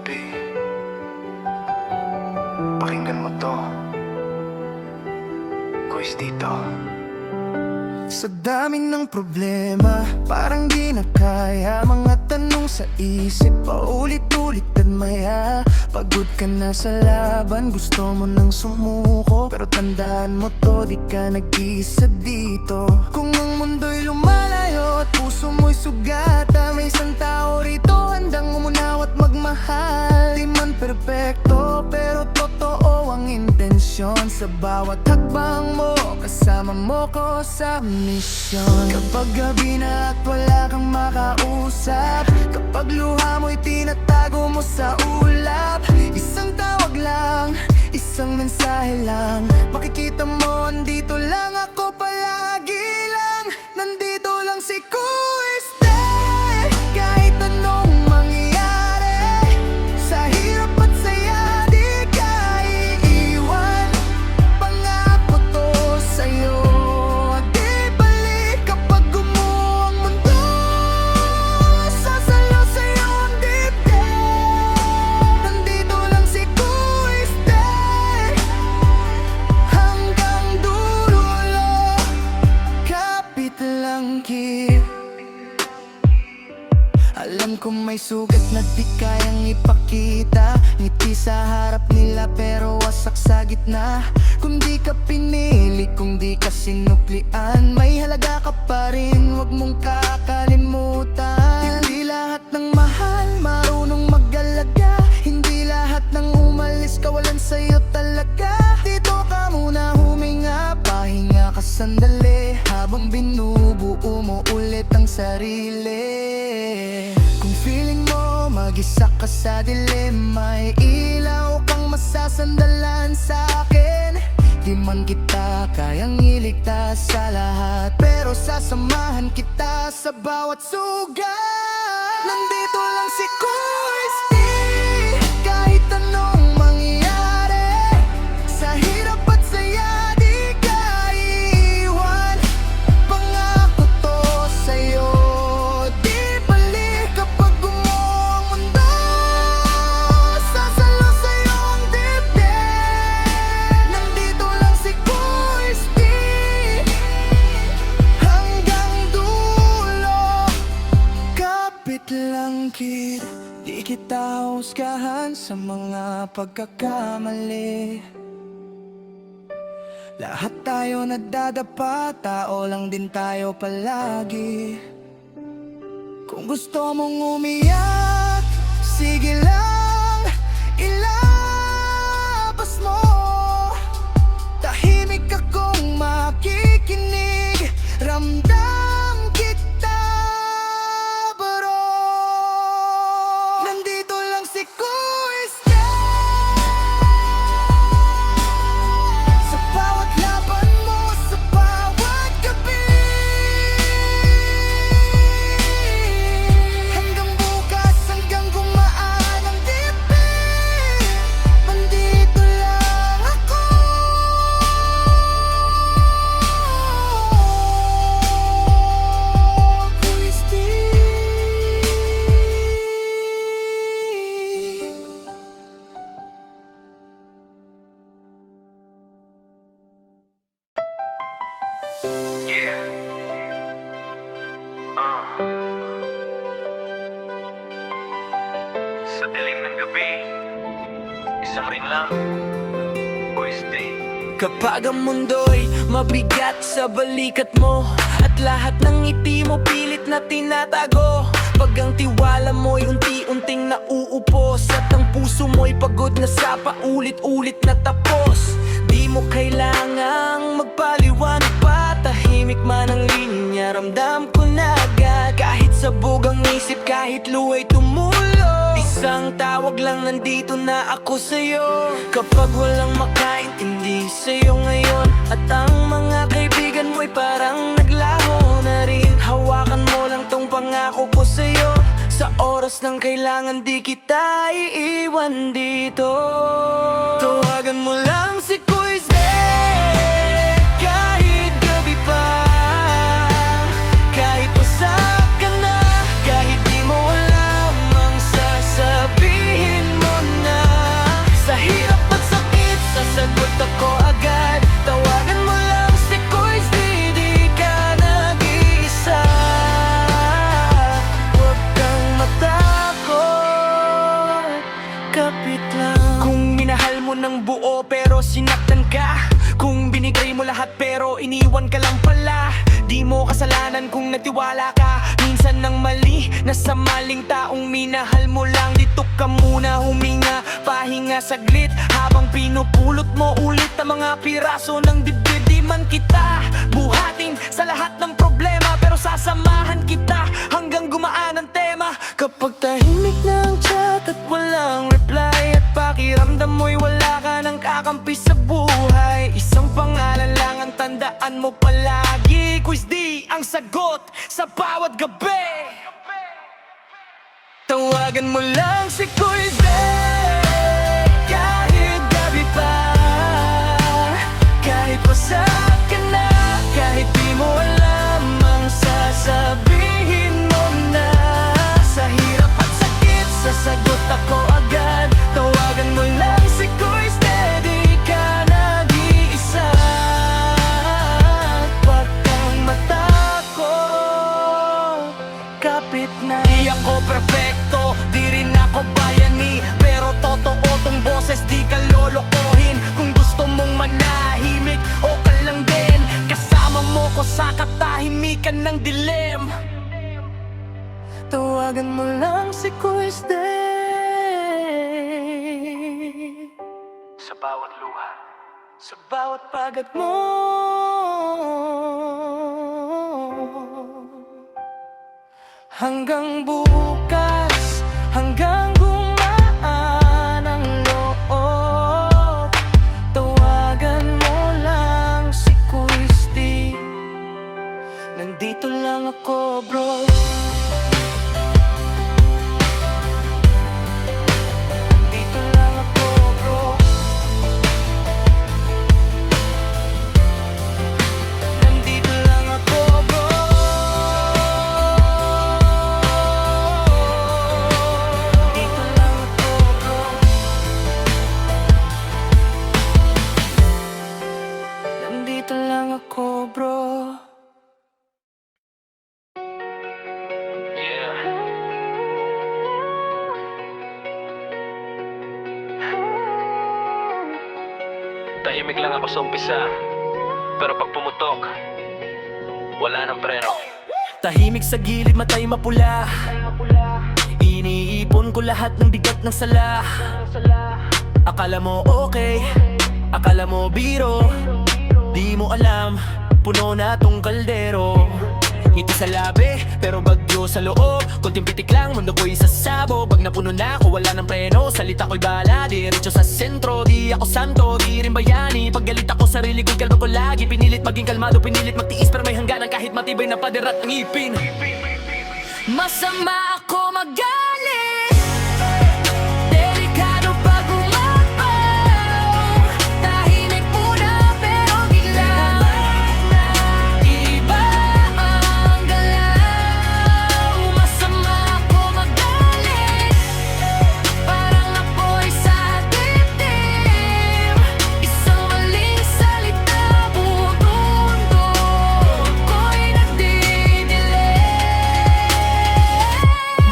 gabi. Pakinggan mo to. Quiz dito. Sa dami ng problema, parang di na kaya. Mga tanong sa isip, paulit-ulit at maya. Pagod ka na sa laban, gusto mo nang sumuko. Pero tandaan mo to, di ka nag-iisa dito. Kung ang mundo'y lumalayo at puso mo'y sugata, may isang tao rito handang umunaw at magmahal. Di man perpekto, pero totoo ang intensyon. Sa bawat hakbang mo, kasama mo ko sa misyon. Kapag gabi na at wala kang makausap, kapag luha mo'y tinatago mo sa ulap, isang tawag lang, isang mensahe lang. Makikita mo, andito lang ako, palagi lang. Nandito lang si Kuiste. Kahit anong mangyari, sa hirap at saya, di ka iiwan. Pangako to sa'yo, di balik kapag gumuho ang mundo. Sasalo sa'yo ang dibdib. Nandito lang si Kuiste, hanggang dulo, kapit lang kid. Alam kong may sugat na di kayang ipakita, ngiti sa harap nila pero wasak sa gitna. Kung di ka pinili, kung di ka sinuklian, may halaga ka pa rin, wag mong kakalimutan. Hindi lahat ng mahal marunong mag-alaga, hindi lahat ng umalis kawalan sa'yo talaga. Dito ka muna huminga, pahinga ka sandali, habang binubuo mo ulit ang sarili. Kung feeling mo mag-isa ka sa dilim, may ilaw kang masasandalan sa akin. Di man kita kayang iligtas sa lahat, pero sasamahan kita sa bawat sugat. Nandito lang si Kuiste. Kahit anong mangyari, sa hirap at saya, di ka iiwan. Pangako to sa'yo, di balik kapag gumuho ang mundo. Sasalo sa'yo ang dibdib. Nandito lang si Kuiste, hanggang dulo, kapit lang kid. Di kita husgahan sa mga pagkakamali. Lahat tayo nadadapa, tao lang din tayo palagi. Kung gusto mong umiyak, sige lang, ilabas mo. Tahimik akong makikinig, ramdam kita, bro. Nandito lang si Kuiste, sa bawat laban mo, sa bawat gabi. Hanggang bukas, hanggang gumaan ang dibdib, nandito lang ako. Kuiste. Yeah. Sa dilim ng gabi, isang rin lang, Kuiste. Kapag ang mundo'y mabigat sa balikat mo, at lahat ng ngiti mo pilit na tinatago, pag ang tiwala mo'y unti-unting nauupos, at ang puso mo'y pagod na sa paulit-ulit na tapos, di mo kailangang magpaliwanag pa. Tahimik man ang linya, ramdam ko na agad. Kahit sabog ang isip, kahit luwa'y tumulo, isang tawag lang, nandito na ako sa'yo. Kapag walang makaintindi sa'yo ngayon, at ang mga kaibigan mo'y parang naglaho na rin, hawakan mo lang tong pangako ko sa'yo. Sa oras ng kailangan, di kita iiwan dito. Tawagan mo lang si Kuiste, kahit gabi pa, kahit wasak ka na, kahit di mo alam ang sasabihin mo. iniwan ka lang pala. Di mo kasalanan kung nagtiwala ka. Minsan ng mali, nasa maling taong minahal mo lang. Dito ka muna huminga, pahinga saglit, habang pinupulot mo ulit ang mga piraso ng dibdib. Di man kita buhatin sa lahat ng problema, pero sasamahan kita hanggang gumaan ang tema. Kapag tahimik na ang chat at walang reply, at pakiramdam mo'y wala ka nang kakampi sa buhay, isang pangalan lang ang tandaan mo palagi. Quiz D ang sagot sa bawat gabi. Tawagan mo lang si Quiz D, kahit gabi pa, kahit pasat ka na, kahit di mo alam ang sasabihin mo na. Sa hirap at sakit, sasagot ako agad. Tawagan mo lang si Quiz D, di ka nag-iisa. Wag kang matakot, kapit na. Di ako perfecto, di rin ako bayani, pero totoo tong boses, di ka lolokohin. Kung gusto mong manahimik, okay lang din, kasama mo ko sa katahimikan ng dilim. Tawagan mo lang si Quiz D. Sa bawat luha, sa bawat pagat mo, hanggang bukas, hanggang gumaan ang loob. Tawagan mo lang si Quiz D. Nandito lang ako, bro. Nandito lang ako, bro. Nandito lang ako, bro. Nandito lang ako, bro. Nandito lang ako, bro. Tahimik lang ako sa umpisa, pero pag pumutok, wala nang preno. Tahimik sa gilid, matay mapula. Iniipon ko lahat ng bigat ng sala. Akala mo okay, akala mo biro, di mo alam, puno na tong kaldero. Ngiti sa labi, pero bagyo sa loob. Konting pitik lang, mundo ko'y sasabo. Pag napuno na ako, wala ng preno. Salita ko'y bala, diretso sa sentro. Di ako santo, di rin bayani. Pag galit ako, sarili ko'y kalma ko lagi. Pinilit maging kalmado, pinilit magtiis, pero may hangganan kahit matibay na pader at ang ipin. Masama ako magalit, delikado pag umapaw. Tahimik muna pero bigla iba ang galaw. Masama ako magalit, parang apoy sa dibdib. Isang maling salita, buong mundo ko'y nagdidilim.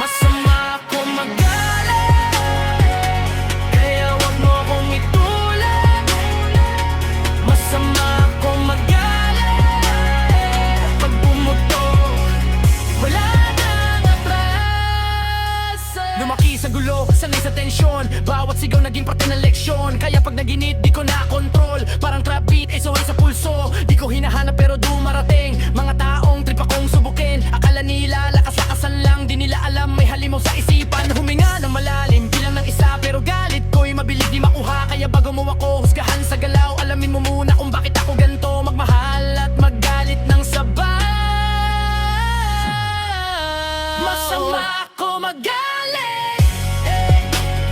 Masama ako magalit, kaya wag mo akong itulad. Masama ako magalit, pag bumutok, wala nang atrasan. Lumaki sa gulo, sanay sa tensyon, bawat sigaw naging parte ng leksyon. Kaya pag naginit, di ko na kontrol, parang trap beat, SOS sa pulso. Di ko hinahanap pero dumarating mga taong trip akong subukin. Akala nila lakas-lakasan lang, di nila alam may halimaw sa isipan. Huminga ng malalim, bilang ng isa, pero galit ko'y mabilis di makuha. Kaya bago mo ako husgahan sa galaw, alamin mo muna kung bakit ako ganto. Magmahal at maggalit ng sabay. Masama ako magalit,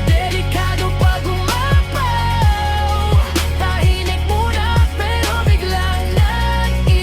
delikado pag umapaw. Tahimik muna pero biglang nag-iba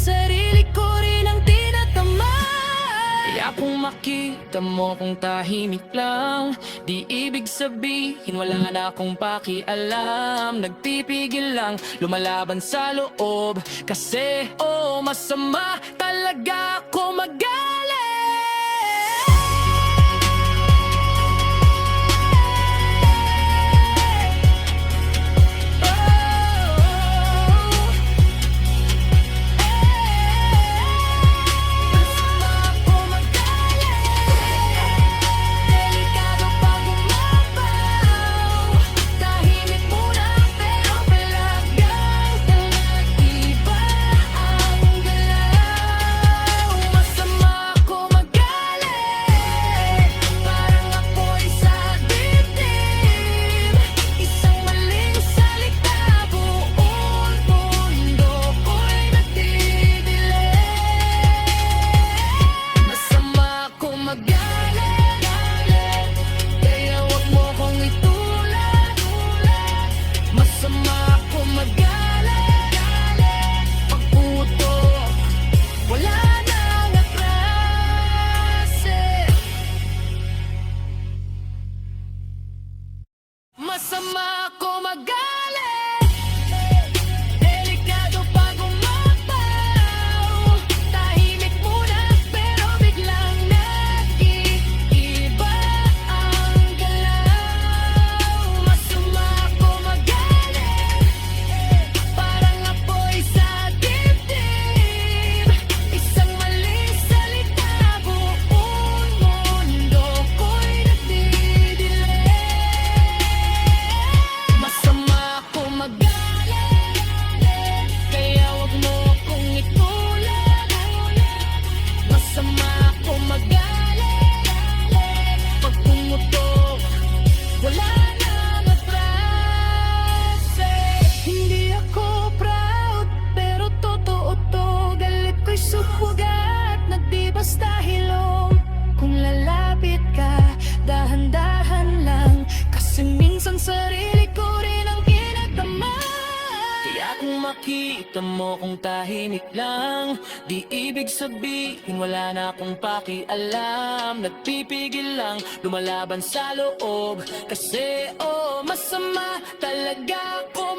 sarili ko rin ang tinatama. Kaya kung makita mo kung tahimik lang, di ibig sabihin wala na akong pakialam. Nagpipigil lang, lumalaban sa loob, kasi masama talaga ako magalit. Masama ako magalit, delikado pag umapaw. Tahimik muna pero biglang nag-iiba ang galaw. Masama ako magalit, parang apoy sa dibdib. Isang maling salita, buong mundo ko'y nagdidilim. Masama ako magalit, kaya wag mo akong itulad. Masama ako magalit, pag pumutok, wala nang atrase. Hindi ako proud, pero totoo to. Galit ko'y supugat, na di basta hilom. Kung lalapit ka, dahan-dahan lang, kasi minsan sarili ko rin ang kinagtama. Kaya kung makita mo kung tahimik lang, di ibig sabihin wala na akong pakialam. Nagpipigil lang, lumalaban sa loob, kasi masama talaga ako